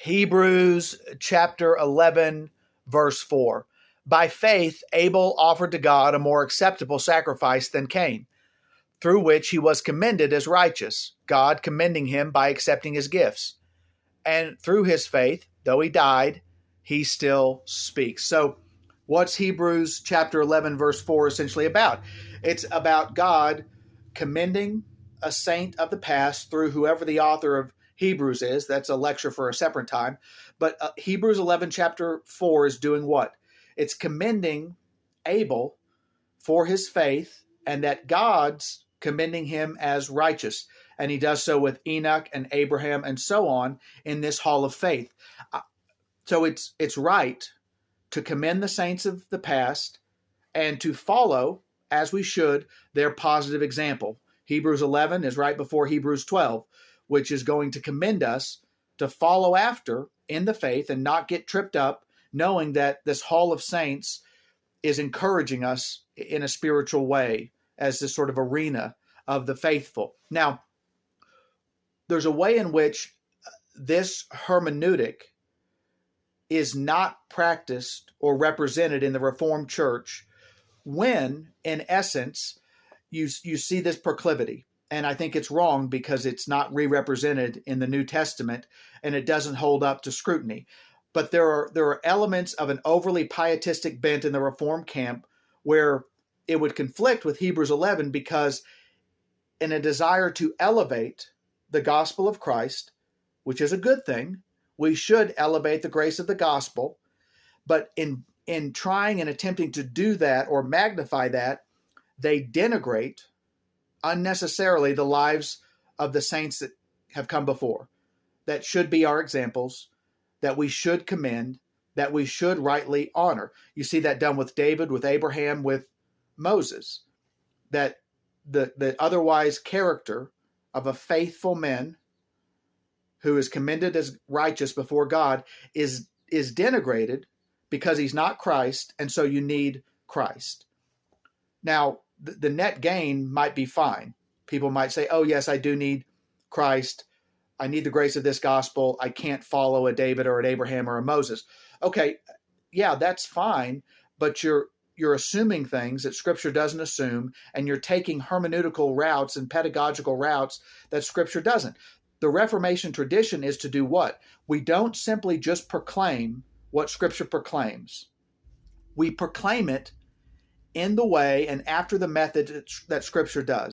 Hebrews chapter 11, verse 4. By faith, Abel offered to God a more acceptable sacrifice than Cain, through which he was commended as righteous, God commending him by accepting his gifts. And through his faith, though he died, he still speaks. So what's Hebrews chapter 11, verse 4 essentially about? It's about God commending a saint of the past through whoever the author of Hebrews is. That's a lecture for a separate time. But Hebrews 11, chapter 4 is doing what? It's commending Abel for his faith, and that God's commending him as righteous. And he does so with Enoch and Abraham and so on in this hall of faith. So it's right to commend the saints of the past and to follow, as we should, their positive example. Hebrews 11 is right before Hebrews 12, which is going to commend us to follow after in the faith and not get tripped up, knowing that this hall of saints is encouraging us in a spiritual way as this sort of arena of the faithful. Now, there's a way in which this hermeneutic is not practiced or represented in the Reformed Church when, in essence, you see this proclivity. And I think it's wrong because it's not re-represented in the New Testament and it doesn't hold up to scrutiny. But there are elements of an overly pietistic bent in the Reformed camp where it would conflict with Hebrews 11 because in a desire to elevate the gospel of Christ, which is a good thing, we should elevate the grace of the gospel. But in trying and attempting to do that or magnify that, they denigrate unnecessarily the lives of the saints that have come before, that should be our examples, that we should commend, that we should rightly honor. You see that done with David, with Abraham, with Moses, that the otherwise character of a faithful man who is commended as righteous before God is denigrated because he's not Christ, and so you need Christ. Now, the net gain might be fine. People might say, oh, yes, I do need Christ. I need the grace of this gospel. I can't follow a David or an Abraham or a Moses. Okay, yeah, that's fine, but you're assuming things that Scripture doesn't assume, and you're taking hermeneutical routes and pedagogical routes that Scripture doesn't. The Reformation tradition is to do what? We don't simply just proclaim what Scripture proclaims. We proclaim it in the way and after the method that Scripture does.